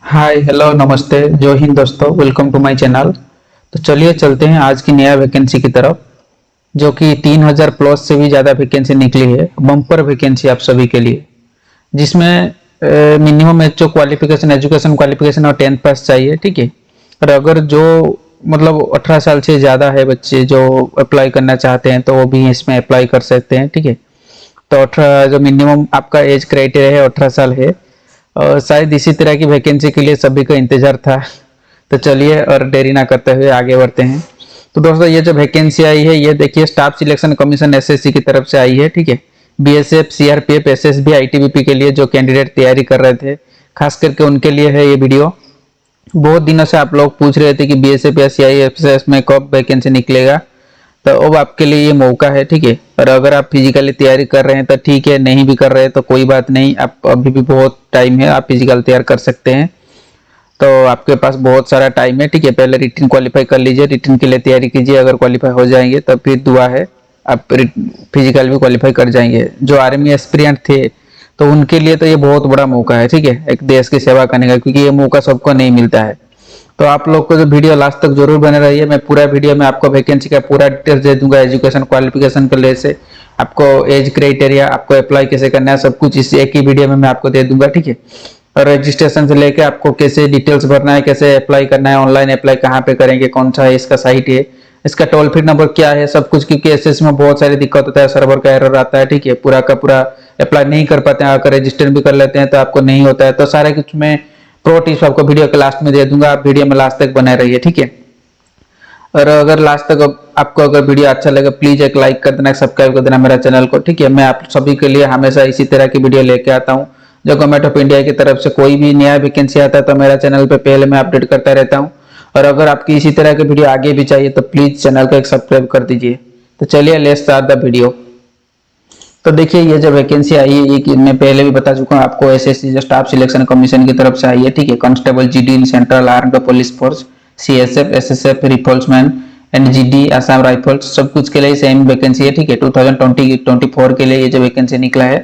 Hi hello नमस्ते जय हिंद दोस्तों, वेलकम टू माय चैनल। तो चलिए चलते हैं आज की नया वैकेंसी की तरफ, जो कि 3000 प्लस से भी ज़्यादा वैकेंसी निकली है। बम्पर वैकेंसी आप सभी के लिए, जिसमें मिनिमम एज जो क्वालिफिकेशन, एजुकेशन क्वालिफिकेशन और 10th पास चाहिए, ठीक है। और अगर जो मतलब 18 साल से ज़्यादा है बच्चे जो अप्लाई करना चाहते हैं, तो वो भी इसमें अप्लाई कर सकते हैं, ठीक है। तो 18 जो मिनिमम आपका एज क्राइटेरिया है 18 साल है। और शायद इसी तरह की वैकेंसी के लिए सभी को इंतजार था। तो चलिए और देरी ना करते हुए आगे बढ़ते हैं। तो दोस्तों, ये जो वैकेंसी आई है ये देखिए स्टाफ सिलेक्शन कमीशन एसएससी की तरफ से आई है, ठीक है। बीएसएफ, सीआरपीएफ, एसएसबी, आईटीबीपी के लिए जो कैंडिडेट तैयारी कर रहे थे, खास करके उनके लिए है ये वीडियो। बहुत दिनों से आप लोग पूछ रहे थे कि बीएसएफ या सीआईएसएफ में कब वैकेंसी निकलेगा, तो अब आपके लिए ये मौका है, ठीक है। और अगर आप फिजिकली तैयारी कर रहे हैं तो ठीक है, नहीं भी कर रहे हैं तो कोई बात नहीं, आप अभी भी बहुत टाइम है, आप फिजिकल तैयार कर सकते हैं। तो आपके पास बहुत सारा टाइम है, ठीक है। पहले रिटन क्वालिफाई कर लीजिए, रिटन के लिए तैयारी कीजिए। अगर क्वालिफाई हो जाएंगे तो फिर दुआ है, आप फिजिकल भी क्वालिफाई कर जाएंगे। जो आर्मी एस्पिरेंट थे तो उनके लिए तो ये बहुत बड़ा मौका है, ठीक है, एक देश की सेवा करने का, क्योंकि ये मौका सबको नहीं मिलता है। तो आप लोग को जो वीडियो लास्ट तक जरूर बने रहिए। मैं पूरा वीडियो में आपको वैकेंसी का पूरा डिटेल्स दे दूंगा, एजुकेशन क्वालिफिकेशन को लेसे आपको एज क्राइटेरिया, आपको अप्लाई कैसे करना है, सब कुछ इस एक ही वीडियो में मैं आपको दे दूंगा, ठीक है। और रजिस्ट्रेशन से लेके आपको कैसे डिटेल्स भरना है, कैसे अप्लाई करना है, ऑनलाइन अप्लाई कहाँ पे करेंगे, कौन सा है इसका साइट है, इसका टोल फ्री नंबर क्या है, सब कुछ। क्योंकि एसएस में बहुत सारी दिक्कत होता है, सर्वर का एरर आता है, ठीक है। पूरा का पूरा अप्लाई नहीं कर पाते हैं, अगर रजिस्टर भी कर लेते हैं तो आपको नहीं होता है। तो सारा कुछ मैं प्रो टिप्स आपको वीडियो के लास्ट में दे दूंगा, आप वीडियो में लास्ट तक बने रहिए, ठीक है। और अगर लास्ट तक आपको अगर वीडियो अच्छा लगे, प्लीज एक लाइक कर देना, सब्सक्राइब कर देना मेरा चैनल को, ठीक है। मैं आप सभी के लिए हमेशा इसी तरह की वीडियो लेके आता हूँ। जो गवर्नमेंट ऑफ इंडिया की तरफ से कोई भी नया वैकेंसी आता है तो मेरा चैनल पे पहले मैं अपडेट करता रहता हूँ। और अगर आपकी इसी तरह की वीडियो आगे भी चाहिए तो प्लीज चैनल को एक सब्सक्राइब कर दीजिए। तो चलिए लेट्स स्टार्ट द वीडियो। तो देखिए ये जो वैकेंसी आई है, ये मैं पहले भी बता चुका हूँ आपको, एसएससी जो स्टाफ सिलेक्शन कमीशन की तरफ से आई है, ठीक है। Constable, GD in central armed police force, CSF, SSF, rifleman and GD Assam rifles, सब कुछ के लिए सेम वैकेंसी है, ठीक है। 2024 के लिए ये जो वैकेंसी निकला है,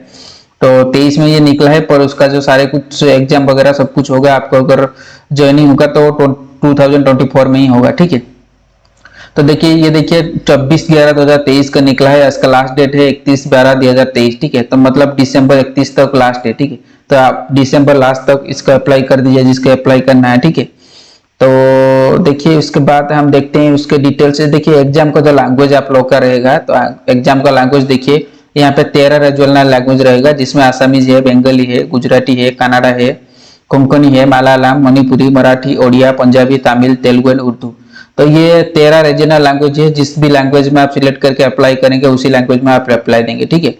तो 23 में ये निकला है, पर उसका जो सारे कुछ एग्जाम वगैरह सब कुछ होगा, आपको अगर ज्वाइनिंग होगा तो 2024 में ही होगा, ठीक है। तो देखिए ये देखिए 24/11/2023 का निकला है। इसका लास्ट डेट है 31/12/2023, ठीक है। तो मतलब दिसंबर 31 तक लास्ट है, ठीक है। तो आप दिसंबर लास्ट तक इसका अप्लाई कर दीजिए, जिसको अप्लाई करना है, ठीक है। तो देखिए उसके बाद हम देखते हैं उसके डिटेल से। देखिए एग्जाम का जो लैंग्वेज आप लोग का रहेगा, तो एग्जाम का लैंग्वेज देखिए यहाँ पे 13 रीजनल लैंग्वेज रहेगा, जिसमें आसामीज है, बंगाली है, गुजराती है, कन्नड़ा है, कोंकणी है, मलयालम, मणिपुरी, मराठी, ओडिया, पंजाबी, तमिल, तेलुगु एंड उर्दू। तो ये 13 रीजनल लैंग्वेज है। जिस भी लैंग्वेज में आप सिलेक्ट करके अप्लाई करेंगे उसी लैंग्वेज में आप अप्लाई देंगे, ठीक है।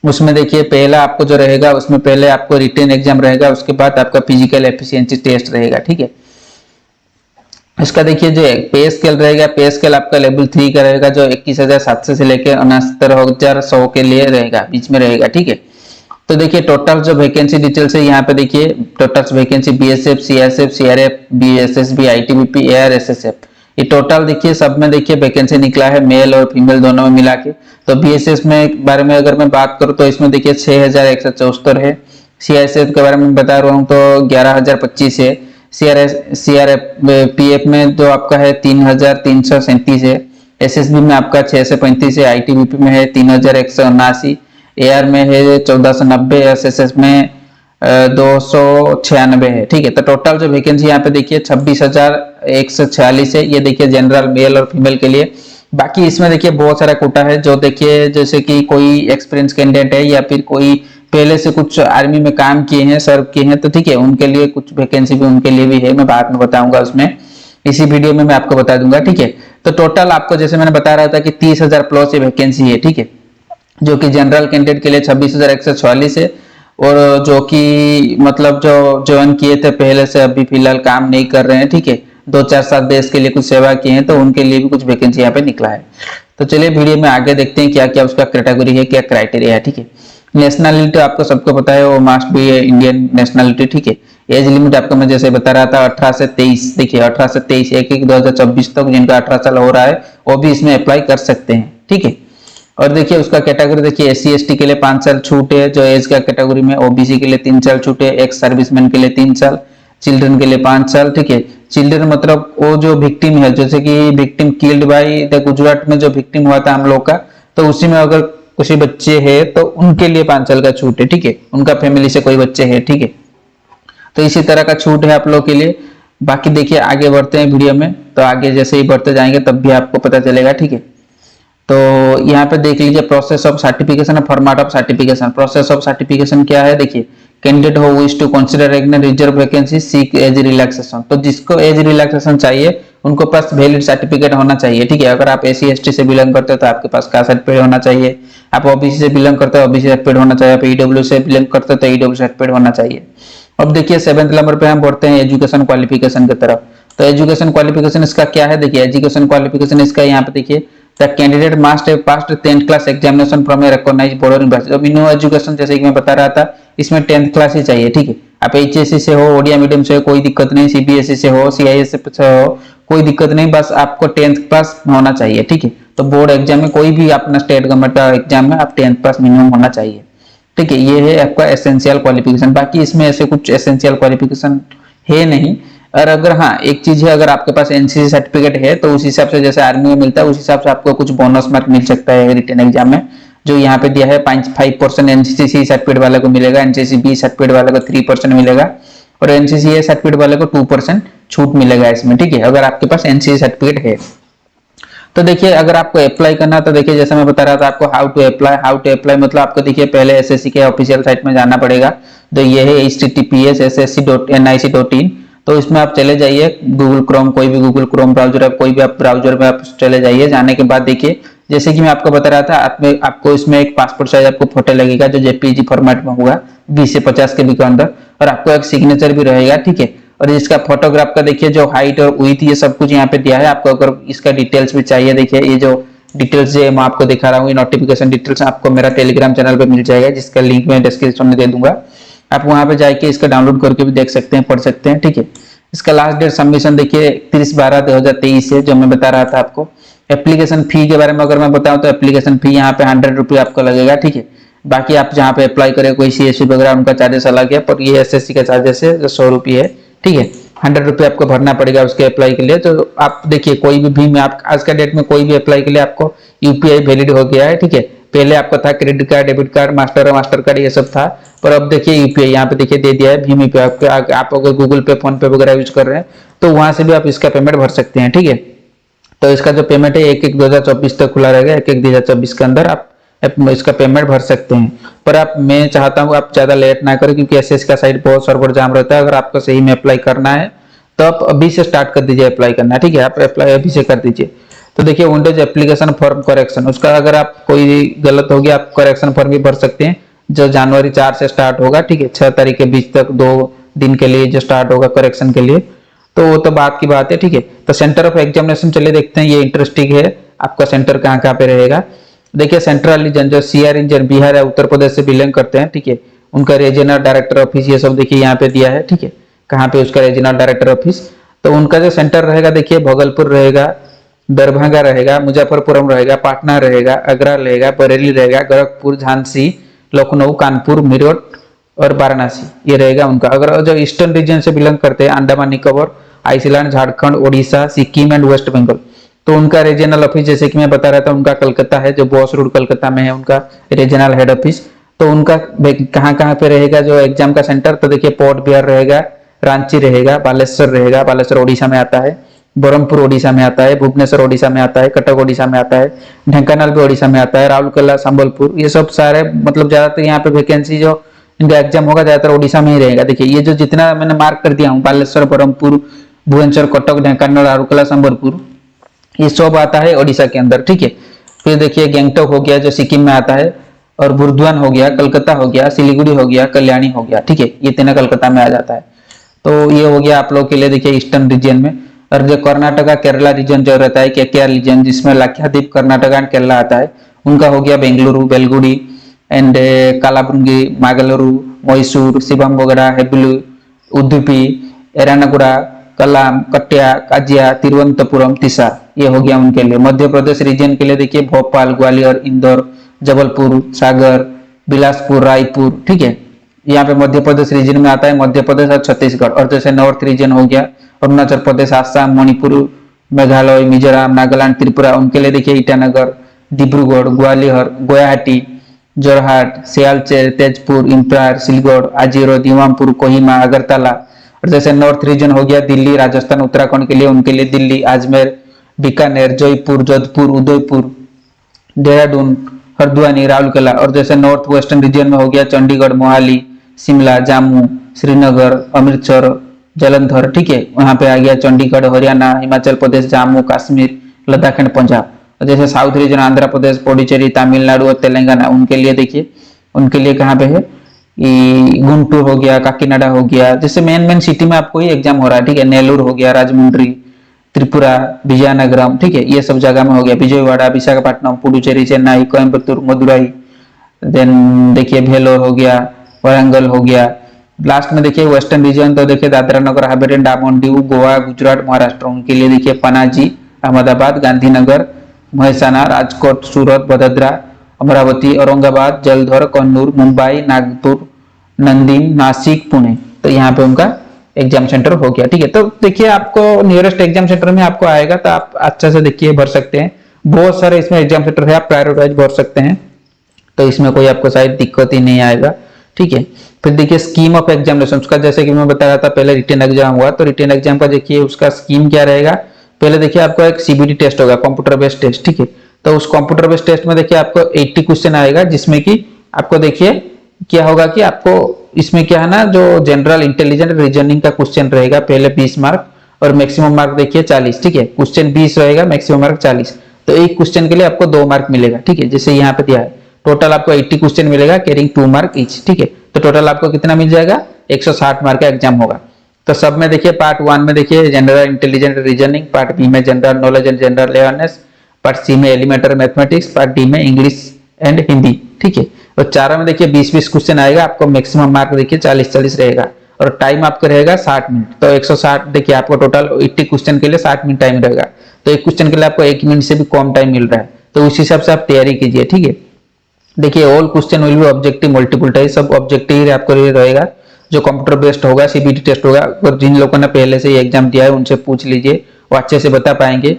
उसमें देखिए पहला आपको जो रहेगा, उसमें पहले आपको रिटन एग्जाम रहेगा, उसके बाद आपका फिजिकल एफिशिएंसी टेस्ट रहेगा, ठीक है। इसका देखिए जो पे स्केल रहेगा, पे स्केल आपका लेवल 3 का रहेगा, जो 21,700 से लेकर 69,100 के लिए रहेगा, बीच में रहेगा, ठीक है। तो देखिए टोटल जो वैकेंसी डिटेल्स है यहाँ पे देखिए, total vacancy BSF, CSF, CRF, BSSB, ITBP, AR, SSF, ये टोटल देखिए सब में देखिए वैकेंसी निकला है, मेल और फीमेल दोनों में मिला के। तो बीएसएफ में बारे में अगर मैं बात करूँ तो इसमें देखिए 6,174 है। सीआईएसएफ के बारे में बता रहा हूँ तो 11,025 है। सीआरएफ पीएफ में जो आपका है 3,337 है। एसएसबी में आपका 635 है। आईटीबीपी में है 3,179, एआर में है 1490, एसएसएस में 296 है, ठीक है। तो टोटल जो वैकेंसी यहाँ पे देखिए 26,146 है। ये देखिए जनरल मेल और फीमेल के लिए। बाकी इसमें देखिए बहुत सारा कोटा है, जो देखिए जैसे कि कोई एक्सपीरियंस कैंडिडेट है या फिर कोई पहले से कुछ आर्मी में काम किए हैं, सर्व किए हैं, तो ठीक है, उनके लिए कुछ वैकेंसी भी उनके लिए भी है। मैं बाद में बताऊंगा, उसमें इसी वीडियो में मैं आपको बता दूंगा, ठीक है। तो टोटल आपको जैसे मैंने बता रहा था कि 30,000 प्लस ये वैकेंसी है, ठीक है। जो कि जनरल कैंडिडेट के लिए 26,144 है। और जो कि मतलब जो ज्वाइन किए थे पहले से, अभी फिलहाल काम नहीं कर रहे हैं, ठीक है, 2-4 साल देश के लिए कुछ सेवा किए हैं, तो उनके लिए भी कुछ वैकेंसी यहाँ पे निकला है। तो चलिए वीडियो में आगे देखते हैं क्या क्या उसका कैटेगरी है, क्या क्राइटेरिया है, ठीक है। नेशनलिटी आपको सबको पता है, वो मस्ट बी इंडियन नेशनलिटी, ठीक है। एज लिमिट आपको मैं जैसे बता रहा था 18 से 23, देखिए 18 से 23 1/1/2024 तक जिनका 18 साल हो रहा है वो भी इसमें अप्लाई कर सकते हैं, ठीक है। और देखिए उसका कैटेगरी देखिए, एससी एसटी के लिए 5 साल छूट है जो एज का कैटेगरी में, ओबीसी के लिए 3 साल छूट है, एक्स सर्विसमैन के लिए 3 साल, चिल्ड्रन के लिए 5 साल, ठीक है। चिल्ड्रन मतलब वो जो विक्टिम है, जैसे कि victim killed by the Gujarat में जो विक्टिम हुआ था हम लोग का, तो उसी में अगर कुछ बच्चे हैं तो उनके लिए 5 साल का छूट है, ठीक है। उनका फैमिली से कोई बच्चे हैं, ठीक है। तो इसी तरह का छूट है आप लोग के लिए। बाकी देखिए आगे बढ़ते हैं वीडियो में, तो आगे जैसे ही बढ़ते जाएंगे तब भी आपको पता चलेगा, ठीक है। तो यहाँ पे देख लीजिए प्रोसेस ऑफ सर्टिफिकेशन और format of certification. Process of certification क्या है, देखिए candidate who wish to consider an reserve vacancy seek age relaxation. तो जिसको एज रिलैक्सेशन चाहिए उनको पास वैलिड सर्टिफिकेट होना चाहिए, ठीक है। अगर आप एससी एसटी से बिलोंग करते हो तो आपके पास कास्ट सर्टिफिकेट होना चाहिए। आप ओबीसी से बिलोंग करते हो ओबीसी सर्टिफिकेट होना चाहिए। आप ईडब्ल्यू से बिलोंग करते हो तो ईडब्ल्यू सर्टिफिकेट होना चाहिए। अब देखिए 7वें नंबर पे हम बढ़ते हैं एजुकेशन क्वालिफिकेशन की तरफ। तो एजुकेशन क्वालिफिकेशन इसका क्या है, देखिए एजुकेशन क्वालिफिकेशन इसका यहाँ पे देखिए the candidate must have passed 10th class examination from a recognised board university. अब मिनिमम एजुकेशन जैसे कि मैं बता रहा था इसमें 10th क्लास ही चाहिए, ठीक है। आप एचएससी से हो, ओडिया मीडियम से हो, कोई दिक्कत नहीं, सीबीएसई से हो, सीआईएस से हो, कोई दिक्कत नहीं, बस आपको 10th पास होना चाहिए, ठीक है। तो बोर्ड एग्जाम में कोई भी अपना स्टेट गवर्नमेंट का एग्जाम में आप 10th पास मिनिमम होना चाहिए, ठीक है। ये है आपका एसेंशियल क्वालिफिकेशन। बाकी इसमें ऐसे कुछ एसेंशियल क्वालिफिकेशन है नहीं। और अगर हाँ एक चीज है, अगर आपके पास एनसीसी सर्टिफिकेट है तो उस हिसाब से जैसे आर्मी में मिलता है उस हिसाब से आपको कुछ बोनस मार्क मिल सकता है रिटन एग्जाम में, जो यहाँ पे दिया है 5% एनसीसी सर्टिफिकेट वाले को मिलेगा, एनसीसी बी सर्टिफिकेट वाले को 3% मिलेगा और एनसीसी ए सर्टिफिकेट वाले को 2% छूट मिलेगा इसमें, ठीक है, अगर आपके पास एनसीसी सर्टिफिकेट है। तो देखिए अगर आपको अप्लाई करना तो देखिए जैसे मैं बता रहा था आपको हाउ टू अप्लाई मतलब आपको देखिए पहले एसएससी के ऑफिशियल साइट में जाना पड़ेगा। तो ये है https://ssc.nic.in। तो इसमें आप चले जाइए गूगल क्रोम, कोई भी गूगल क्रोम ब्राउजर है, कोई भी आप ब्राउजर में आप चले जाइए। जाने के बाद देखिए जैसे कि मैं आपको बता रहा था आपको इसमें एक पासपोर्ट साइज आपको फोटो लगेगा जो जेपीजी फॉर्मेट में होगा 20 से 50 KB के अंदर, और आपको एक सिग्नेचर भी रहेगा, ठीक है। और इसका फोटोग्राफ का देखिए जो हाइट और विड्थ ये सब कुछ यहाँ पे दिया है। आपको अगर इसका डिटेल्स भी चाहिए, देखिए ये जो डिटेल्स है मैं आपको दिखा रहा हूँ, ये नोटिफिकेशन डिटेल्स आपको मेरा टेलीग्राम चैनल पे मिल जाएगा, जिसका लिंक मैं डिस्क्रिप्शन में दे दूंगा। आप वहां पे जाके इसका डाउनलोड करके भी देख सकते हैं, पढ़ सकते हैं, ठीक है। इसका लास्ट डेट सबमिशन देखिए 31/12/2023 है, जो मैं बता रहा था आपको। एप्लीकेशन फी के बारे में अगर मैं बताऊं तो एप्लीकेशन फी यहाँ पे 100 रुपये आपको लगेगा, ठीक है। बाकी आप जहाँ पे अप्लाई करें कोई सीएससी वगैरह उनका चार्जेस अलग है, पर ये एसएससी का चार्जेस है जो 100 रुपये है, ठीक है। 100 रुपये आपको भरना पड़ेगा उसके अप्लाई के लिए। तो आप देखिए कोई भी भीम आप आज का डेट में कोई भी अप्लाई के लिए आपको यूपीआई वैलिड हो गया है, ठीक है। पहले आपको था credit card, debit card, master card ये सब था, पर अब देखिए यूपीआई यहाँ पे देखिए दे दिया है भीम यूपीआई। आप अगर गूगल पे, फोन पे वगैरह यूज कर रहे हैं तो वहां से भी आप इसका पेमेंट भर सकते हैं, ठीक है। तो इसका जो पेमेंट है 1/1/2024 तक खुला रहेगा, 1/1/2024 के अंदर आप इसका पेमेंट भर सकते हैं। पर आप मैं चाहता हूँ आप ज्यादा लेट ना करें क्योंकि एसएस का साइट बहुत सर्वर जाम रहता है। अगर आपको सही में अप्लाई करना है तो आप अभी से स्टार्ट कर दीजिए अप्लाई करना, ठीक है। आप अप्लाई अभी से कर दीजिए। तो देखिए विंडोज एप्लीकेशन फॉर्म करेक्शन, उसका अगर आप कोई गलत हो गया आप करेक्शन फॉर्म भी भर सकते हैं, जो जनवरी 4 से स्टार्ट होगा, ठीक है। 6 तारीख के बीच तक 2 दिन के लिए जो स्टार्ट होगा करेक्शन के लिए, तो वो तो बात की बात है, ठीक है। तो सेंटर ऑफ एग्जामिनेशन चलिए देखते हैं, ये इंटरेस्टिंग है आपका सेंटर कहाँ कहाँ पे रहेगा। देखिए सेंट्रल रीजन जो सीआर रीजन बिहार या उत्तर प्रदेश से बिलोंग करते हैं, ठीक है, उनका रीजनल डायरेक्टर ऑफिस ये सब देखिए यहाँ पे दिया है, ठीक है, कहाँ पे उसका रीजनल डायरेक्टर ऑफिस। तो उनका जो सेंटर रहेगा देखिए भागलपुर रहेगा, दरभंगा रहेगा, मुजफ्फरपुरम रहेगा, पाटना रहेगा, आगरा रहेगा, बरेली रहेगा, गोरखपुर, झांसी, लखनऊ, कानपुर, मेरठ और वाराणसी ये रहेगा उनका। अगर जो ईस्टर्न रीजन से बिलोंग करते हैं Andaman Nicobar, island, Jharkhand, Odisha, Sikkim and West Bengal, तो उनका रीजनल ऑफिस जैसे कि मैं बता रहा था उनका कलकत्ता है, जो बॉस रोड कलकत्ता में है उनका रीजनल हेड ऑफिस। तो उनका कहाँ कहाँ पे रहेगा जो एग्जाम का सेंटर, तो देखिए पोर्ट बिहार रहेगा, रांची रहेगा, बालेश्वर रहेगा, बालेश्वर ओडिशा में आता है, ब्रह्मपुर ओडिशा में आता है, भुवनेश्वर ओडिशा में आता है, कटक ओडिशा में आता है, ढेंकानाल भी ओडिशा में आता है, राउरकेला, संबलपुर, ये सब सारे मतलब ज्यादातर यहाँ पे वैकेंसी जो इनका एग्जाम होगा ज्यादातर ओडिशा में ही रहेगा। देखिए ये जो जितना मैंने मार्क कर दिया हूँ बालेश्वर, ब्रह्मपुर, भुवनेश्वर, कटक, ढेंकानाल, राउरकेला, संबलपुर, ये सब आता है ओडिशा के अंदर, ठीक है। फिर देखिए गैंगटॉक हो गया जो सिक्किम में आता है, और बुर्दवान हो गया, कलकत्ता हो गया, सिलीगुड़ी हो गया, कल्याणी हो गया, ठीक है, ये तीनों कलकत्ता में आ जाता है। तो ये हो गया आप लोग के लिए देखिए ईस्टर्न रीजन में। और जो कर्नाटका केरला रीजन जो रहता है केकेआर रीजन, जिसमें लक्षद्वीप, कर्नाटका एंड केरला आता है, उनका हो गया बेंगलुरु, बेलगुड़ी एंड कालाबुंगी, मागलुरु, मैसूर, शिवमोगा, हेबलू, उडुपी, एरानागुड़ा, कलाम, कट्या, काजिया, तिरुवनंतपुरम, तीसा, ये हो गया उनके लिए। मध्य प्रदेश रीजन के लिए देखिए भोपाल, ग्वालियर, इंदौर, जबलपुर, सागर, बिलासपुर, रायपुर, ठीक है, यहाँ पे मध्य प्रदेश रीजन में आता है, मध्य प्रदेश और छत्तीसगढ़। और जैसे नॉर्थ रीजन हो गया अरुणाचल प्रदेश, आसाम, मणिपुर, मेघालय, मिजोरम, नागालैंड, त्रिपुरा, उनके लिए देखिए ईटानगर, डिब्रूगढ़, ग्वालियर, गुवाहाटी, जोरहाट, सियालचर, तेजपुर, इम्फाल, सिलगढ़, आजीरो, दीमापुर, कोहिमा, अगरतला। और जैसे नॉर्थ रीजन हो गया दिल्ली, राजस्थान, उत्तराखंड के लिए, उनके लिए दिल्ली, अजमेर, बीकानेर, जयपुर, जोधपुर, उदयपुर, देहरादून, हल्द्वानी, राउरकेला। और जैसे नॉर्थ वेस्टर्न रीजन में हो गया चंडीगढ़, मोहाली, शिमला, जम्मू, श्रीनगर, अमृतसर, जालंधर, ठीक है। वहां पे आ गया चंडीगढ़, हरियाणा, हिमाचल प्रदेश, जम्मू कश्मीर, लद्दाख एंड पंजाब। जैसे साउथ रीजन आंध्र प्रदेश, पुडुचेरी, तमिलनाडु और तेलंगाना, उनके लिए देखिए, उनके लिए कहाँ पे है, गुंटूर हो गया, काकीनाडा हो गया। जैसे मेन सिटी में आपको ही एग्जाम हो रहा है, ठीक है। नेल्लूर हो गया, राजमुंड्री, त्रिपुरा, विजयनगरम, ठीक है, ये सब जगह में हो गया। विजयवाड़ा, विशाखापट्टनम, पुडुचेरी, चेन्नई, कोयम्बतूर, मदुरई, देन देखिए भेलोर हो गया, वरंगल हो गया। लास्ट में देखिए वेस्टर्न रीजन, तो देखिए दादरा नगर हवेली, डामन दीव, गोवा, गुजरात, महाराष्ट्र, उनके लिए देखिए पनाजी, अहमदाबाद, गांधीनगर, महसाना, राजकोट, सूरत, वडोदरा, अमरावती, औरंगाबाद, जलंधर, कन्नूर, मुंबई, नागपुर, नंदीन, नासिक, पुणे। तो यहाँ पे उनका एग्जाम सेंटर हो गया, ठीक है। तो देखिए आपको नियरेस्ट एग्जाम सेंटर में आपको आएगा, तो आप अच्छा से देखिए भर सकते हैं। बहुत सारे इसमें एग्जाम सेंटर है, आप प्रायोरिटी वाइज भर सकते हैं, तो इसमें कोई आपको शायद दिक्कत ही नहीं आएगा, ठीक है। फिर देखिए स्कीम ऑफ एग्जामिनेशन का, जैसे कि मैं बता रहा था पहले रिटन एग्जाम हुआ, तो रिटन एग्जाम का देखिए उसका स्कीम क्या रहेगा। पहले देखिए आपको एक सीबीटी टेस्ट होगा, कंप्यूटर बेस्ड टेस्ट, ठीक है। तो उस कंप्यूटर बेस्ड टेस्ट में देखिए आपको 80 क्वेश्चन आएगा, जिसमें कि आपको देखिए क्या होगा कि आपको इसमें क्या है ना, जो जनरल इंटेलिजेंट रीजनिंग का क्वेश्चन रहेगा पहले 20 मार्क, और मैक्सिमम मार्क देखिए 40, ठीक है। क्वेश्चन 20 रहेगा, मैक्सिमम मार्क 40। तो एक क्वेश्चन के लिए आपको 2 मार्क मिलेगा, ठीक है। जैसे यहाँ पे दिया है टोटल आपको 80 क्वेश्चन मिलेगा, कैरिंग 2 मार्क ईच, ठीक है। तो टोटल आपको कितना मिल जाएगा, 160 मार्क का एग्जाम होगा। तो सब में देखिए पार्ट 1 में देखिए general intelligent reasoning, part B में general knowledge and general awareness, part C में एलिमेंटरी मैथमेटिक्स, पार्ट डी में इंग्लिश एंड हिंदी, ठीक है। और चारों में देखिए 20-20 क्वेश्चन आएगा, आपको मैक्सिमम मार्क देखिए 40-40 रहेगा, और टाइम आपका रहेगा 60 मिनट। तो 160 देखिए आपको टोटल 80 क्वेश्चन के लिए 60 मिनट टाइम रहेगा, तो एक क्वेश्चन के लिए आपको 1 मिनट से भी कम टाइम मिल रहा है, तो उस हिसाब से आप तैयारी कीजिए, ठीक है। देखिए all question will be objective multiple type, सब ऑब्जेक्टिव आपको रहेगा, जो कंप्यूटर बेस्ड होगा, सीबीटी टेस्ट होगा। और जिन लोगों ने पहले से एग्जाम दिया है उनसे पूछ लीजिए, वो अच्छे से बता पाएंगे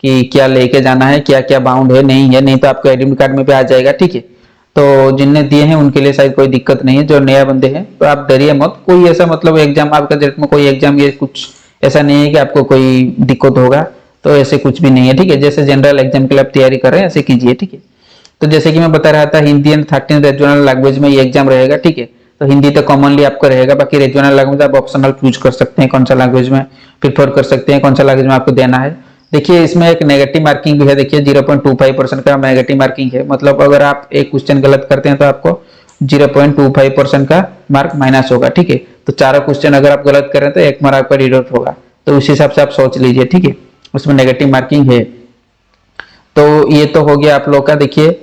कि क्या लेके जाना है, क्या क्या बाउंड है, नहीं है, नहीं तो आपको एडमिट कार्ड में भी आ जाएगा, ठीक है। तो जिनने दिए हैं उनके लिए शायद कोई दिक्कत नहीं है, जो नया बंदे हैं तो आप डरिए मत, कोई ऐसा मतलब एग्जाम आपका डेट में कोई एग्जाम ये कुछ ऐसा नहीं है कि आपको कोई दिक्कत होगा, तो ऐसे कुछ भी नहीं है, ठीक है। जैसे जनरल एग्जाम के लिए आप तैयारी कर रहे हैं ऐसे कीजिए, ठीक है। तो जैसे कि मैं बता रहा था हिंदी एंड 13 रीजनल लैंग्वेज में ये एग्जाम रहेगा, ठीक है। तो हिंदी तो कॉमनली आपका रहेगा, बाकी रीजनल लैंग्वेज आप ऑप्शनल चूज कर सकते हैं, कौन सा लैंग्वेज में प्रीफर कर सकते हैं, कौन सा लैंग्वेज में आपको देना है। देखिए इसमें एक नेगेटिव मार्किंग भी है, देखिए 0.25% का नेगेटिव मार्किंग है, मतलब अगर आप एक क्वेश्चन गलत करते हैं तो आपको 0.25% का मार्क माइनस होगा, ठीक है। तो चारों क्वेश्चन अगर आप गलत करें तो 1 मार्क आपका डिडक्ट होगा, तो उस हिसाब से आप सोच लीजिए, ठीक है। उसमें नेगेटिव मार्किंग है। तो ये तो हो गया आप लोग का। देखिए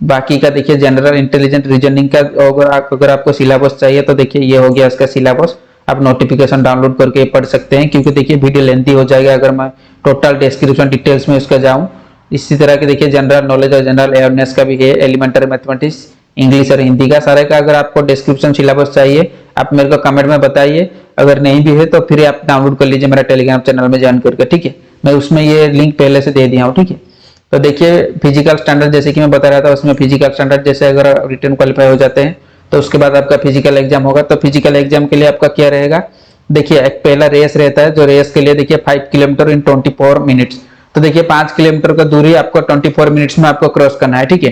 बाकी का देखिए जनरल इंटेलिजेंट रीजनिंग का अगर आपको सिलेबस चाहिए तो देखिए ये हो गया इसका सिलेबस, आप नोटिफिकेशन डाउनलोड करके पढ़ सकते हैं, क्योंकि देखिए वीडियो लेंथी हो जाएगा अगर मैं टोटल डिस्क्रिप्शन डिटेल्स में उसका जाऊं। इसी तरह के देखिए जनरल नॉलेज और जनरल अवेयरनेस का भी है, एलिमेंटरी मैथमेटिक्स, इंग्लिश और हिंदी का सारे का। अगर आपको डिस्क्रिप्शन सिलेबस चाहिए आप मेरे को कमेंट में बताइए, अगर नहीं भी है तो फिर आप डाउनलोड कर लीजिए मेरा टेलीग्राम चैनल में ज्वाइन करके, ठीक है। मैं उसमें ये लिंक पहले से दे दिया हूँ, ठीक है। तो देखिए फिजिकल स्टैंडर्ड जैसे कि मैं बता रहा था, उसमें फिजिकल स्टैंडर्ड जैसे अगर रिटर्न क्वालिफाई हो जाते हैं तो उसके बाद आपका फिजिकल एग्जाम होगा। तो फिजिकल एग्जाम के लिए आपका क्या रहेगा, देखिए एक पहला रेस रहता है, जो रेस के लिए देखिए 5 किलोमीटर इन 24 मिनट्स। तो देखिए 5 किलोमीटर का दूरी आपको 24 मिनट्स में आपको क्रॉस करना है, ठीक है।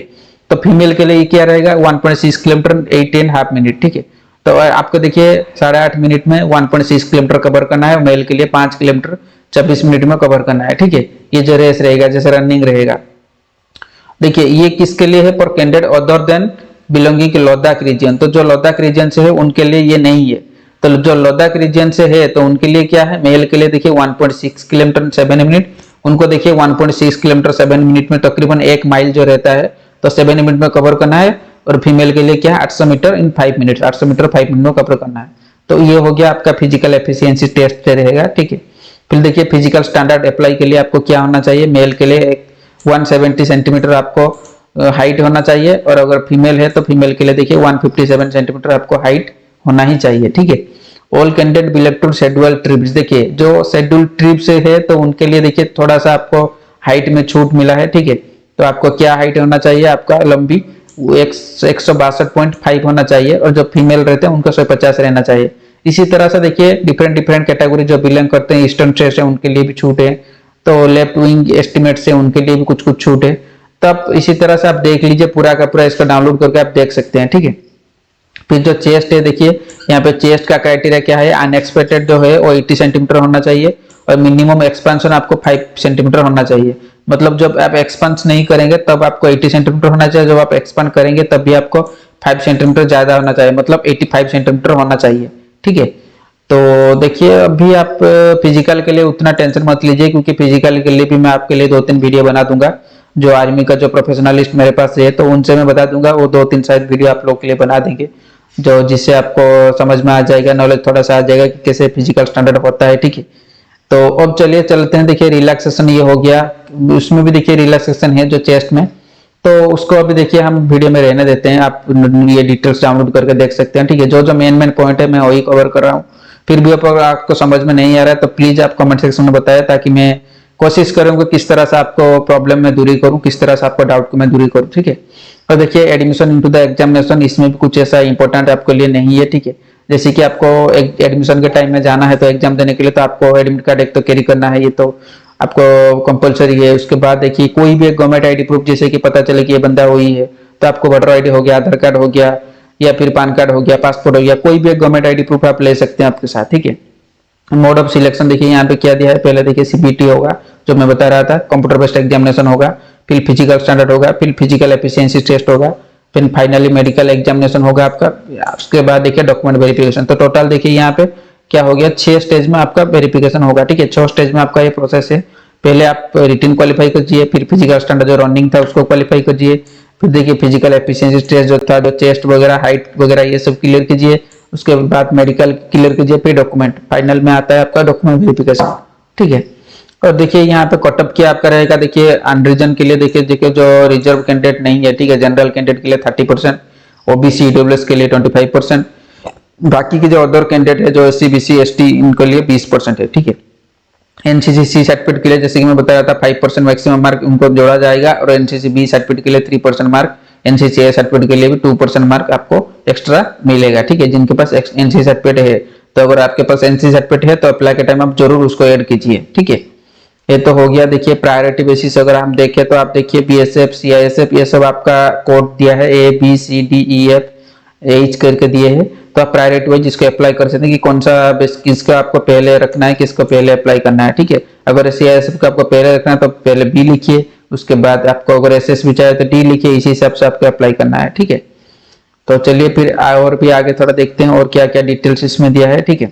तो फीमेल के लिए क्या रहेगा 1.6 किलोमीटर 8.5 मिनट, ठीक है। तो आपको देखिए 8.5 मिनट में 1.6 किलोमीटर कवर करना है, और मेल के लिए 5 किलोमीटर 24 मिनट में कवर करना है, ठीक है। ये जो रेस रहेगा जैसे रनिंग रहेगा, देखिए ये किसके लिए है, for candidate other than belonging to Ladakh region. तो जो लद्दाख रीजन से है उनके लिए ये नहीं है। तो जो लद्दाख रीजन से है तो उनके लिए क्या है, मेल के लिए देखिए 1.6 किलोमीटर 7 मिनट, उनको देखिए 1.6 किलोमीटर 7 मिनट में तकरीबन 1 माइल जो रहता है तो 7 मिनट में कवर करना है। और फीमेल के लिए क्या है 800 मीटर इन 5 मिनट, 800 मीटर 5 मिनट में कवर करना है। तो ये हो गया आपका फिजिकल एफिशिएंसी टेस्ट रहेगा, ठीक है। फिर देखिए फिजिकल स्टैंडर्ड अप्लाई के लिए आपको क्या होना चाहिए, मेल के लिए 170 सेंटीमीटर आपको हाइट होना चाहिए, और अगर फीमेल है तो फीमेल के लिए देखिए 157 सेंटीमीटर आपको हाइट होना ही चाहिए, ठीक है। All candidate belong schedule trips, देखिए जो शेड्यूल ट्रिप से है तो उनके लिए देखिए थोड़ा सा आपको हाइट में छूट मिला है, ठीक है। तो आपको क्या हाइट होना चाहिए, आपका लंबी 162.5 होना चाहिए, और जो फीमेल रहते हैं उनको 150 रहना चाहिए। इसी तरह से देखिए डिफरेंट डिफरेंट कैटेगरी जो बिलोंग करते हैं ईस्टर्न स्टेट से उनके लिए भी छूट है, तो लेफ्ट विंग एस्टिमेट से उनके लिए भी कुछ कुछ छूट है। तब इसी तरह से आप देख लीजिए पूरा का पूरा, इसका डाउनलोड करके आप देख सकते हैं, ठीक है। फिर जो चेस्ट है देखिए यहाँ पे चेस्ट का क्राइटेरिया क्या है, अनएक्सपेक्टेड जो है वो 80 सेंटीमीटर होना चाहिए, और मिनिमम एक्सपेंशन आपको 5 सेंटीमीटर होना चाहिए। मतलब जब आप एक्सपेंस नहीं करेंगे तब आपको 80 सेंटीमीटर होना चाहिए, जब आप एक्सपेंड करेंगे तब भी आपको 5 सेंटीमीटर ज्यादा होना चाहिए, मतलब 85 सेंटीमीटर होना चाहिए, ठीक है। तो देखिए अभी आप फिजिकल के लिए उतना टेंशन मत लीजिए, क्योंकि फिजिकल के लिए भी मैं आपके लिए 2-3 वीडियो बना दूंगा। जो आर्मी का जो प्रोफेशनलिस्ट मेरे पास है तो उनसे मैं बता दूंगा, वो 2-3 शायद वीडियो आप लोग के लिए बना देंगे, जो जिससे आपको समझ में आ जाएगा, नॉलेज थोड़ा सा आ जाएगा कि कैसे फिजिकल स्टैंडर्ड होता है, ठीक है। तो अब चलिए चलते हैं, देखिए रिलैक्सेशन ये हो गया, उसमें भी देखिए रिलैक्सेशन है जो चेस्ट में, तो उसको अभी देखिए हम वीडियो में रहने देते हैं, आप ये डिटेल्स डाउनलोड करके देख सकते हैं, ठीक है। जो जो मेन मेन पॉइंट है मैं वही कवर कर रहा हूँ। फिर भी अगर आपको समझ में नहीं आ रहा है तो प्लीज आप कमेंट सेक्शन में बताएं, ताकि मैं कोशिश करूंगा किस तरह से आपको प्रॉब्लम में दूरी करूं, किस तरह से आपको डाउट को मैं दूरी करूं, ठीक है। और देखिए एडमिशन इनटू द एग्जामिनेशन, इसमें भी कुछ ऐसा इंपॉर्टेंट आपके लिए नहीं है, ठीक है। जैसे कि आपको एडमिशन के टाइम में जाना है तो एग्जाम देने के लिए तो आपको एडमिट कार्ड एक तो कैरी करना है, ये तो आपको कंपलसरी है। उसके बाद देखिए कोई भी एक गवर्नमेंट आईडी प्रूफ, जैसे कि पता चले कि ये बंदा वही है, तो आपको वोटर आईडी हो गया, आधार कार्ड हो गया, या फिर पान कार्ड हो गया, पासपोर्ट हो गया, कोई भी एक गवर्नमेंट आईडी प्रूफ आप ले सकते हैं आपके साथ, ठीक है। मोड ऑफ सिलेक्शन देखिए यहाँ पे क्या दिया है, पहले देखिए सीबीटी होगा जो मैं बता रहा था, कंप्यूटर बेस्ड एग्जामिनेशन होगा, फिर फिजिकल स्टैंडर्ड होगा, फिर फिजिकल एफिशिएंसी टेस्ट होगा, फिर फाइनली मेडिकल एग्जामिनेशन होगा आपका। उसके बाद देखिए डॉक्यूमेंट वेरिफिकेशन। तो टोटल देखिए यहाँ पे क्या हो गया, 6 स्टेज में आपका वेरिफिकेशन होगा, ठीक है। 6 स्टेज में आपका ये प्रोसेस है। पहले आप रिटन क्वालिफाई कीजिए, फिर फिजिकल स्टैंडर्ड जो रनिंग था उसको क्वालिफाई कीजिए, फिर देखिए फिजिकल एफिशिएंसी टेस्ट जो था, जो चेस्ट वगैरह हाइट वगैरह ये सब क्लियर कीजिए, उसके बाद मेडिकल क्लियर कीजिए, फिर डॉक्यूमेंट, फाइनल में आता है आपका डॉक्यूमेंट वेरिफिकेशन, ठीक है। और देखिए यहाँ पे कटअप क्या आपका रहेगा, देखिए अनरिजन के लिए देखिए जो रिजर्व कैंडिडेट नहीं है, ठीक है, जनरल कैंडिडेट के लिए 30%, ओबीसी ईडब्ल्यूएस के लिए 25%, बाकी के जो अदर कैंडिडेट है जो एससी बीसी एसटी इनके लिए 20% है, ठीक है। एनसीसी सर्टिफिकेट के लिए जैसे कि मैं बता रहा था 5% मैक्सिमम मार्क उनको जोड़ा जाएगा, और एनसीसी बी सर्टिफिकेट के लिए 3% मार्क, एनसीसी ए सर्टिफिकेट के लिए भी 2% मार्क आपको एक्स्ट्रा मिलेगा, ठीक है, जिनके पास एनसीसी सर्टिफिकेट है। तो अगर आपके पास एनसीसी सर्टिफिकेट है तो अप्लाई के टाइम आप जरूर उसको ऐड कीजिए, ठीक है। ये तो हो गया। देखिए प्रायोरिटी बेसिस अगर हम देखें तो आप देखिए बीएसएफ सीआईएसएफ ये सब आपका कोड दिया है, A B C D E F H करके दिए हैं, तो आप प्रायोरिटी वाइज इसको अप्लाई कर सकते हैं कि कौन सा किसका आपको पहले रखना है, किसको पहले अप्लाई करना है, ठीक है। अगर सीआईएसएफ का आपको पहले रखना है तो पहले बी लिखिए, उसके बाद आपको अगर एसएसबी चाहिए तो डी लिखिए, इसी हिसाब से आपको अप्लाई करना है, ठीक है। तो चलिए फिर और भी आगे थोड़ा देखते हैं और क्या क्या डिटेल्स इसमें दिया है, ठीक है।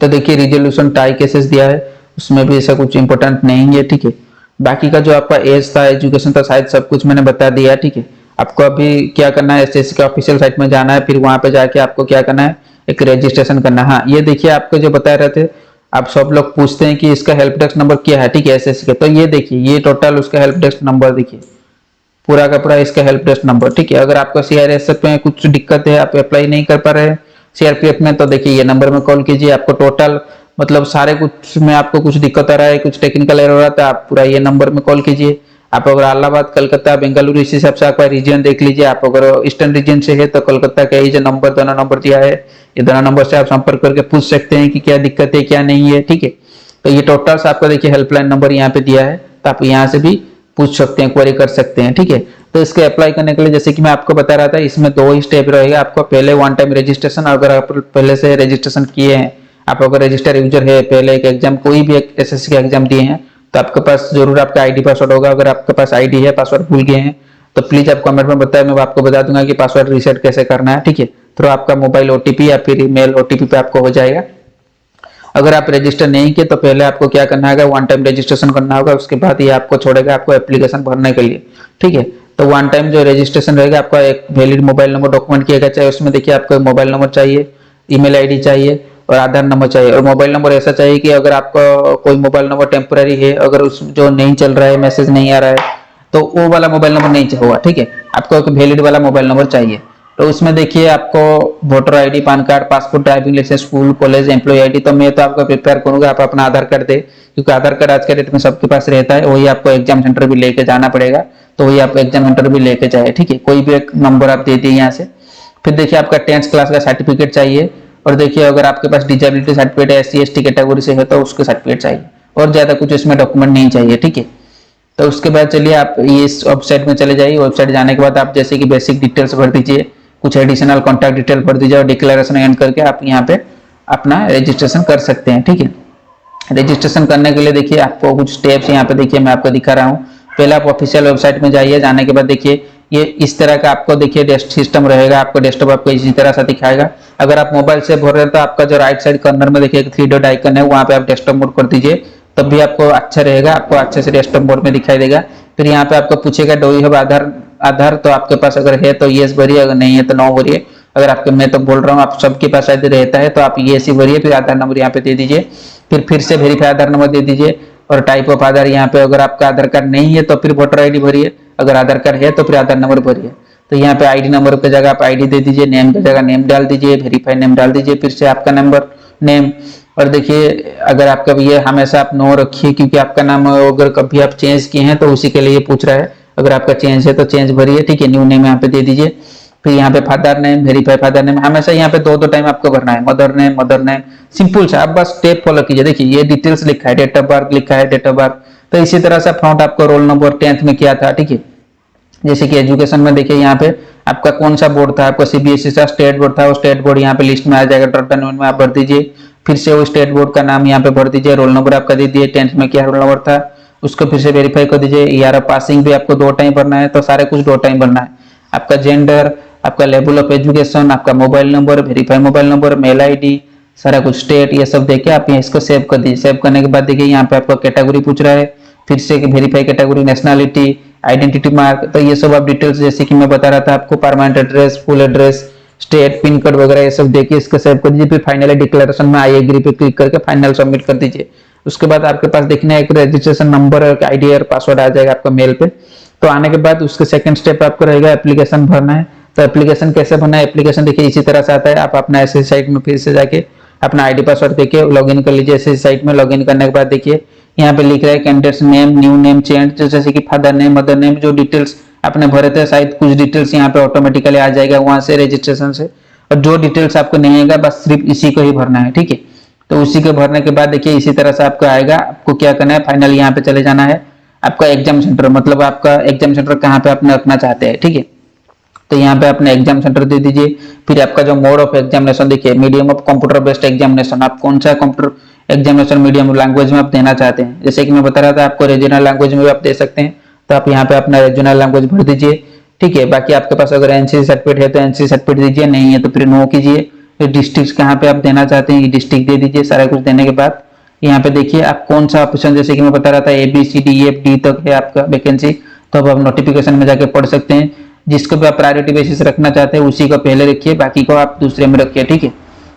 तो देखिए रिजोल्यूशन टाई केसेस दिया है, उसमें भी ऐसा कुछ इंपॉर्टेंट नहीं है, ठीक है। बाकी का जो आपका एज था, एजुकेशन था, शायद सब कुछ मैंने बता दिया, ठीक है। आपको अभी क्या करना है, एसएससी के ऑफिशियल साइट में जाना है, फिर वहां पे जाके आपको क्या करना है, एक रजिस्ट्रेशन करना है। हाँ ये देखिए आपको जो बता रहे थे, आप सब लोग पूछते हैं कि इसका हेल्प डेस्क नंबर क्या है, ठीक है, एसएससी का। तो ये देखिए ये टोटल उसका हेल्प डेस्क नंबर देखिए, पूरा का पूरा इसका हेल्प डेस्क नंबर, ठीक है। अगर आपको सीआरएसएफ में कुछ दिक्कत है, आप अप्लाई नहीं कर पा रहे हैं सीआरपीएफ में, तो देखिए ये नंबर में कॉल कीजिए। आपको टोटल मतलब सारे कुछ में आपको कुछ दिक्कत आ रहा है, कुछ टेक्निकल एरर हो रहा है, तो आप पूरा ये नंबर में कॉल कीजिए। आप अगर इलाहाबाद कलकत्ता बेंगलुरु इस हिसाब से आपका रीजन देख लीजिए। आप अगर ईस्टर्न रीजन से है तो कोलकाता का ये जो नंबर दोनों नंबर दिया है, ये दोनों नंबर से आप संपर्क करके पूछ सकते हैं कि क्या दिक्कत है क्या नहीं है, ठीक है। तो ये टोटल आपका देखिए हेल्पलाइन नंबर यहाँ पे दिया है, तो आप यहाँ से भी पूछ सकते हैं, क्वेरी कर सकते हैं, ठीक है। तो इसके अप्लाई करने के लिए जैसे कि मैं आपको बता रहा था, इसमें 2 ही स्टेप रहेगा। आपको पहले वन टाइम रजिस्ट्रेशन, अगर आप पहले से रजिस्ट्रेशन किए हैं, आप अगर रजिस्टर यूजर है, पहले एक एग्जाम कोई भी एक एसएससी का एग्जाम दिए हैं, तो आपके पास जरूर आपका आईडी पासवर्ड होगा। अगर आपके पास आईडी है, पासवर्ड भूल गए हैं, तो प्लीज आप कमेंट में बताएं, मैं आपको बता दूंगा कि पासवर्ड रीसेट कैसे करना है, ठीक है। तो आपका मोबाइल ओटीपी या फिर ईमेल ओटीपी पे आपको हो जाएगा। अगर आप रजिस्टर नहीं किए तो पहले आपको क्या करना है, वन टाइम रजिस्ट्रेशन करना होगा, उसके बाद ये आपको छोड़ेगा आपको एप्लीकेशन भरने के लिए, ठीक है। तो वन टाइम जो रजिस्ट्रेशन रहेगा, आपका एक वैलिड मोबाइल नंबर डॉक्यूमेंट किया चाहिए, उसमें देखिए आपको मोबाइल नंबर चाहिए, ईमेल आईडी चाहिए और आधार नंबर चाहिए। और मोबाइल नंबर ऐसा चाहिए कि अगर आपका कोई मोबाइल नंबर टेम्पररी है, अगर उस जो नहीं चल रहा है, मैसेज नहीं आ रहा है, तो वो वाला मोबाइल नंबर नहीं होगा, ठीक है। आपको एक वैलिड वाला मोबाइल नंबर चाहिए। तो उसमें देखिए आपको voter ID, PAN card, passport, driving licence, school, college, employ ID. तो मैं तो आपको प्रिपेयर करूंगा आप अपना आधार कार्ड दे, क्योंकि आधार कार्ड आज के डेट में सबके पास रहता है। वही आपको एग्जाम सेंटर भी लेके जाना पड़ेगा, तो वही आप एग्जाम सेंटर भी लेके जाए, ठीक है। कोई भी एक नंबर आप दे दिए यहाँ से। फिर देखिए आपका 10th क्लास का सर्टिफिकेट चाहिए, और देखिए अगर आपके पास डिजेबिलिटी सर्टिफिकेट है, SC/ST कैटेगरी से है तो उसके सर्टिफिकेट चाहिए, और ज्यादा कुछ इसमें डॉक्यूमेंट नहीं चाहिए, ठीक है। तो उसके बाद चलिए आप ये इस वेबसाइट में चले जाइए। वेबसाइट जाने के बाद आप जैसे कि बेसिक डिटेल्स भर दीजिए, कुछ एडिशनल कॉन्टैक्ट डिटेल भर दीजिए, और डिक्लेरेशन एंड करके आप यहाँ पे अपना रजिस्ट्रेशन कर सकते हैं, ठीक है। रजिस्ट्रेशन करने के लिए देखिए आपको कुछ स्टेप्स यहाँ पे देखिए मैं आपको दिखा रहा हूँ। पहले आप ऑफिशियल वेबसाइट में जाइए, जाने के बाद देखिए ये इस तरह का आपको देखिए डेस्क सिस्टम रहेगा। आपको डेस्कटॉप आपको इसी तरह से दिखाएगा। अगर आप मोबाइल से भर रहे हैं तो आपका जो राइट साइड कॉर्नर में देखिए एक 3 डॉट आइकन है, वहां पे आप डेस्कटॉप मोड कर दीजिए, तब भी आपको अच्छा रहेगा, आपको अच्छे से डेस्कटॉप मोड में दिखाई देगा। फिर यहाँ पे आपको पूछेगा डू यू हैव आधार, तो आपके पास अगर है तो येस भरिए, अगर नहीं है तो नो भरिए। अगर आपके, मैं तो बोल रहा हूँ आप सबके पास शायद रहता है, तो आप येस ही भरिए, फिर आधार नंबर यहाँ पे दे दीजिए, फिर से वेरीफाई आधार नंबर दे दीजिए, और टाइप ऑफ आधार यहाँ पे अगर आपका आधार कार्ड नहीं है तो फिर वोटर आईडी भरिए, अगर आधार कार्ड है तो फिर आधार नंबर भरिए। तो यहाँ पे आईडी नंबर की जगह आप आईडी दे दीजिए, नेम की जगह नेम डाल दीजिए, वेरीफाई नेम डाल दीजिए, फिर से आपका नंबर नेम। और देखिए अगर आपका ये हमेशा आप नो रखिए, क्योंकि आपका नाम अगर कभी आप चेंज किए हैं तो उसी के लिए पूछ रहा है। अगर आपका चेंज है तो चेंज भरिए, ठीक है। न्यू नेम यहाँ पे दे दीजिए, फिर यहाँ पे father name, verify father name. हमेशा यहाँ पे दो टाइम आपको भरना है, मदर नेम। सिंपल सा, आप बस स्टेप फॉलो कीजिए। देखिए ये डिटेल्स लिखा है, डेट ऑफ बर्थ लिखा है, डेट ऑफ बर्थ। तो इसी तरह से फ्रंट आपको रोल नंबर 10th में किया था, ठीक है। जैसे कि एजुकेशन में देखिए यहाँ पे आपका कौन सा बोर्ड था, आपको CBSE का स्टेट बोर्ड था, वो स्टेट बोर्ड यहाँ पे लिस्ट में आ जाएगा, ड्रॉप डाउन में आप भर दीजिए। फिर से वो स्टेट बोर्ड का नाम यहाँ पे भर दीजिए, रोल नंबर आपका दे दिए, 10th में क्या रोल नंबर था उसको फिर से वेरीफाई कर दीजिए। ईयर ऑफ पासिंग भी आपको 2 टाइम भरना है, तो सारे कुछ 2 टाइम भरना है। आपका जेंडर, आपका लेवल ऑफ एजुकेशन, आपका mobile number, verify mobile number, mail ID, सारा कुछ स्टेट, ये सब देके आप इसको सेव कर दीजिए। सेव करने के बाद देखिए यहाँ पे आपको कैटेगरी पूछ रहा है, फिर से verify category, nationality, identity mark. तो ये सब आप डिटेल्स जैसे कि मैं बता रहा था आपको, permanent address, full address, state, pin code वगैरह ये सब देके इसको सेव कर दीजिए। फिर फाइनली डिक्लेरेशन में आई एग्री पे क्लिक करके फाइनल सबमिट कर दीजिए। उसके बाद आपके पास देखना है एक रजिस्ट्रेशन नंबर और ID और पासवर्ड आ जाएगा आपका मेल पे। तो आने के बाद उसके सेकंड स्टेप आपको रहेगा एप्लीकेशन भरना है। तो एप्लीकेशन कैसे भरना है, एप्लीकेशन देखिए इसी तरह से आता है। आप अपना ऐसे साइट में फिर से जाके अपना ID पासवर्ड देके लॉगिन कर लीजिए। ऐसे साइट में लॉगिन करने के बाद देखिए यहाँ पे लिख रहा है candidates name, new name change, जैसे कि फादर नेम, मदर नेम, जो डिटेल्स आपने भरे थे शायद कुछ डिटेल्स यहाँ पे ऑटोमेटिकली आ जाएगा वहां से रजिस्ट्रेशन से। और जो डिटेल्स आपको नहीं आएगा बस सिर्फ इसी को ही भरना है, ठीक है। तो उसी को भरने के बाद देखिए इसी तरह से आपको आएगा। आपको क्या करना है, फाइनल यहाँ पे चले जाना है। आपका एग्जाम सेंटर, मतलब आपका एग्जाम सेंटर कहाँ पे आपने रखना चाहते हैं, ठीक है। तो यहाँ पे अपने एग्जाम सेंटर दे दीजिए। फिर आपका जो मोड ऑफ एग्जामिनेशन देखिए, medium of computer based examination, आप कौन सा कंप्यूटर एग्जामिनेशन मीडियम लैंग्वेज में आप देना चाहते हैं। जैसे कि मैं बता रहा था आपको रीजनल लैंग्वेज में भी आप दे सकते हैं, तो आप यहाँ पे अपना रीजनल लैंग्वेज भर दीजिए, ठीक है। बाकी आपके पास अगर NC सर्टिफिकेट है तो NC सर्टिफिकेट दीजिए, नहीं है तो फिर नो कीजिए। फिर डिस्ट्रिक्ट कहाँ पे आप देना चाहते हैं, ये डिस्ट्रिक्ट दे दीजिए। सारा कुछ देने के बाद यहाँ पे देखिए आप कौन सा ऑप्शन, जैसे कि मैं बता रहा था ABCDEFD तक है आपका वैकेंसी, तो अब आप नोटिफिकेशन में जाके पढ़ सकते हैं। जिसको भी आप प्रायोरिटी बेसिस रखना चाहते हैं उसी को पहले रखिए, बाकी को आप दूसरे में रखिए, ठीक है।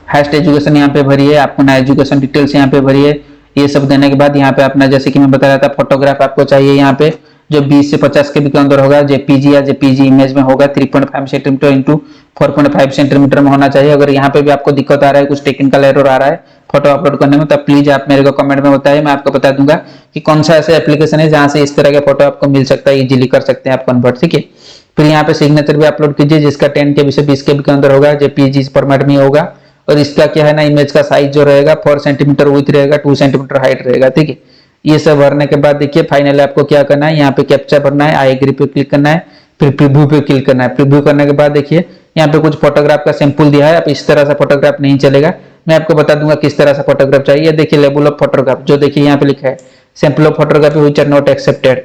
हाईएस्ट एजुकेशन यहाँ पे भरिए, अपना एजुकेशन डिटेल्स यहाँ पे भरिए। ये सब देने के बाद यहाँ पे अपना, जैसे कि मैं बता रहा था, फोटोग्राफ आपको चाहिए यहाँ पे जो 20 से 50 के भी के अंदर होगा, JPG या JPG इमेज में होगा, 3.5 सेंटीमीटर इंटू 4.5 सेंटीमीटर में होना चाहिए। अगर यहाँ पे भी आपको दिक्कत आ रहा है, कुछ टेक्निकल एरर आ रहा है फोटो अपलोड करने में, तो प्लीज आप मेरे को कमेंट में बताइए, मैं आपको बता दूंगा कि कौन सा ऐसा एप्लीकेशन है जहाँ से इस तरह के फोटो आपको मिल सकता है, इजीली कर सकते हैं आप कन्वर्ट, ठीक है। फिर यहाँ पे सिग्नेचर भी अपलोड कीजिए, जिसका 10 KB से 20 KB के अंदर होगा, JPG फॉर्मेट में होगा। और इसका क्या है ना, इमेज का साइज जो रहेगा 4 सेंटीमीटर विड्थ रहेगा, 2 सेंटीमीटर हाइट रहेगा, ठीक है। ये सब भरने के बाद देखिए फाइनली आपको क्या करना है, यहाँ पे कैप्चा भरना है, आई एग्री पे क्लिक करना है, फिर प्रीव्यू पे क्लिक करना है। प्रीव्यू करने के बाद देखिए यहाँ पे कुछ फोटोग्राफ का सैंपल दिया है। अब इस तरह से फोटोग्राफ नहीं चलेगा, मैं आपको बता दूंगा किस तरह से फोटोग्राफ चाहिए। देखिए लेवल ऑफ फोटोग्राफ, जो देखिए यहाँ पे लिखा है sample of photography which are not accepted,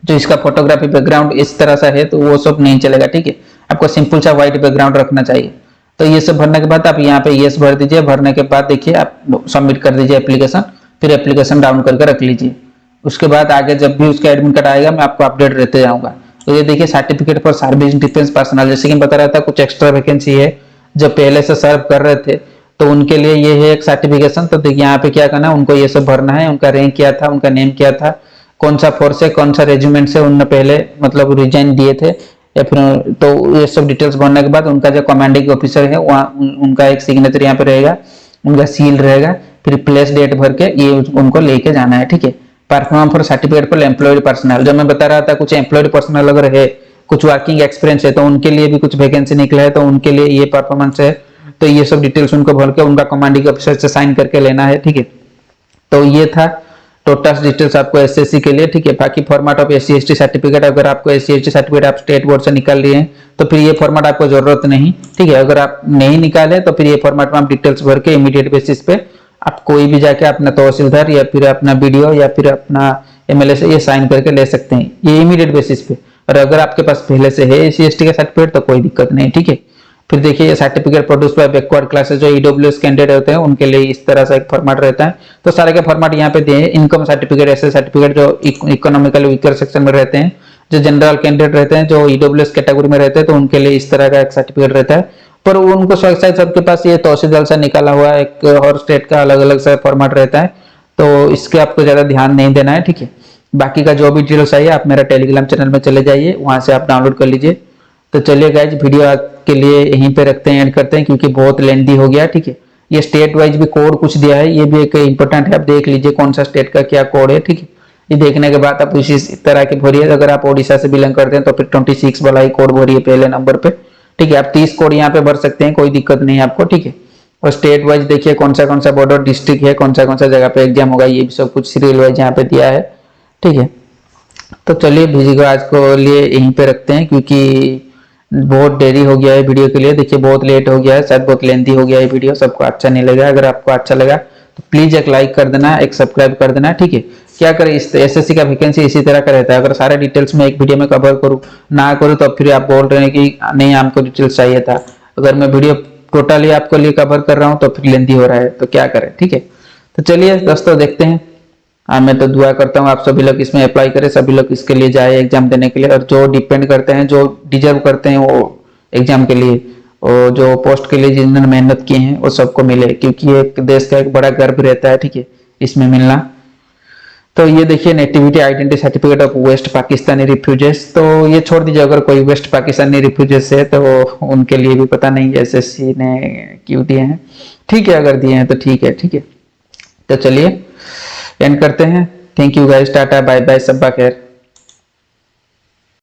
जो इसका फोटोग्राफी बैकग्राउंड इस तरह से है तो वो सब नहीं चलेगा, ठीक है। आपको सिंपल सा व्हाइट बैकग्राउंड रखना चाहिए। तो ये सब भरने के बाद आप यहाँ पे यस भर दीजिए। भरने के बाद देखिए आप सबमिट कर दीजिए एप्लीकेशन, फिर एप्लीकेशन डाउन करके रख लीजिए। उसके बाद आगे जब भी उसका एडमिट कार्ड आएगा मैं आपको अपडेट रहते जाऊंगा। तो ये देखिए certificate for service defence personnel, जैसे कि बता रहा था कुछ एक्स्ट्रा वैकेंसी है जो पहले से सर्व कर रहे थे, तो उनके लिए ये है एक सर्टिफिकेशन। तो देखिए यहाँ पे क्या करना है, उनको ये सब भरना है, उनका रैंक क्या था, उनका नेम क्या था, कौन सा फोर्स है, कौन सा रेजिमेंट से उन्होंने पहले मतलब रिजाइन दिए थे, या फिर तो ये सब डिटेल्स भरने के बाद उनका जो कमांडिंग ऑफिसर है वहाँ उनका एक सिग्नेचर यहाँ पे रहेगा, उनका सील रहेगा, फिर प्लेस डेट भर के ये उनको लेके जाना है, ठीक है। Perform for certificate for employed personal, जो मैं बता रहा था कुछ एम्प्लॉयड पर्सनल अगर है, कुछ वर्किंग एक्सपीरियंस है तो उनके लिए भी कुछ वैकेंसी निकला है, तो उनके लिए ये परफॉर्मेंस है, तो ये सब डिटेल्स उनको भर के उनका कमांडिंग ऑफिसर से साइन करके लेना है, ठीक है। तो ये था टोटल डिटेल्स आपको एसएससी के लिए, ठीक है। बाकी format of SC ST certificate, अगर आपको एससी एसटी सर्टिफिकेट आप स्टेट बोर्ड से निकाल लिए हैं तो फिर ये फॉर्मेट आपको जरूरत नहीं, ठीक है। अगर आप नहीं निकाले तो फिर ये फॉर्मेट में आप डिटेल्स भर के इमीडिएट बेसिस पे आप कोई भी जाके अपना तहसीलदार या फिर अपना बीडीओ या फिर अपना एमएलए से ये साइन करके ले सकते हैं, ये इमीडिएट बेसिस पे। और अगर आपके पास पहले से है एससी एसटी का सर्टिफिकेट तो कोई दिक्कत नहीं, ठीक है। फिर देखिए ये certificate produce by backward classes, जो ईडब्ल्यूएस कैंडिडेट होते हैं उनके लिए इस तरह से एक फॉर्मेट रहता है। तो सारे के फॉर्मेट यहाँ पे दिए हैं। इनकम सर्टिफिकेट, ऐसे सर्टिफिकेट जो इकोनॉमिकली वीकर सेक्शन में रहते हैं, जो जनरल कैंडिडेट रहते हैं, जो ईडब्ल्यूएस कैटेगरी में रहते हैं, तो उनके लिए इस तरह का एक सर्टिफिकेट रहता है। पर उनको सबके पास ये तहसीलदार से निकाला हुआ एक और स्टेट का अलग अलग सा फॉर्मेट रहता है, तो इसके आपको ज्यादा ध्यान नहीं देना है, ठीक है। बाकी का जो भी डिटेल्स चाहिए आप मेरा टेलीग्राम चैनल में चले जाइए, वहां से आप डाउनलोड कर लीजिए। तो चलिए गाइज वीडियो के लिए यहीं पे रखते हैं, एंड करते हैं, क्योंकि बहुत लेंथी हो गया, ठीक है। ये स्टेट वाइज भी कोड कुछ दिया है, ये भी एक इंपॉर्टेंट है, आप देख लीजिए कौन सा स्टेट का क्या कोड है, ठीक है। ये देखने के बाद आप उसी तरह की भरिए। अगर आप ओडिशा से बिलोंग करते हैं तो फिर 26 वाला ही कोड भरिए पहले नंबर पे, ठीक है। आप 30 कोड यहाँ पे भर सकते हैं, कोई दिक्कत नहीं है आपको, ठीक है। और स्टेट वाइज देखिए कौन सा बॉर्डर डिस्ट्रिक्ट है, कौन सा जगह पे एग्जाम होगा, ये भी सब कुछ सीरियल वाइज यहाँ पे दिया है, ठीक है। तो चलिए वीडियो को आज को लिए यहीं पे रखते हैं, क्योंकि बहुत देरी हो गया है वीडियो के लिए। देखिए बहुत लेट हो गया है, शायद बहुत लेंथी हो गया है वीडियो, सबको अच्छा नहीं लगा। अगर आपको अच्छा लगा तो प्लीज एक लाइक कर देना, एक सब्सक्राइब कर देना, ठीक है। क्या करें, इस एसएससी का वैकेंसी इसी तरह का रहता है। अगर सारे डिटेल्स में एक वीडियो में कवर करूँ ना करूँ तो फिर आप बोल रहे हैं कि नहीं हमको डिटेल्स चाहिए था। अगर मैं वीडियो टोटली आपको लिए कवर कर रहा हूँ तो फिर लेंथी हो रहा है, तो क्या करें, ठीक है। तो चलिए दोस्तों देखते हैं। मैं तो दुआ करता हूँ आप सभी लोग इसमें अप्लाई करें, सभी लोग इसके लिए जाए एग्जाम देने के लिए, और जो डिपेंड करते हैं, जो डिजर्व करते हैं वो एग्जाम के लिए, और जो पोस्ट के लिए जिन्होंने मेहनत की है वो सबको मिले, क्योंकि एक देश का एक बड़ा गर्व रहता है, ठीक है, इसमें मिलना। तो ये देखिए nativity identity certificate of West Pakistani refugees, तो ये छोड़ दीजिए। अगर कोई वेस्ट पाकिस्तानी रिफ्यूजेस है तो उनके लिए भी पता नहीं एसएससी ने क्यों दिए हैं, ठीक है। अगर दिए हैं तो ठीक है, ठीक है। तो चलिए एंड करते हैं। Thank you guys, tata bye bye, सब्बा खैर।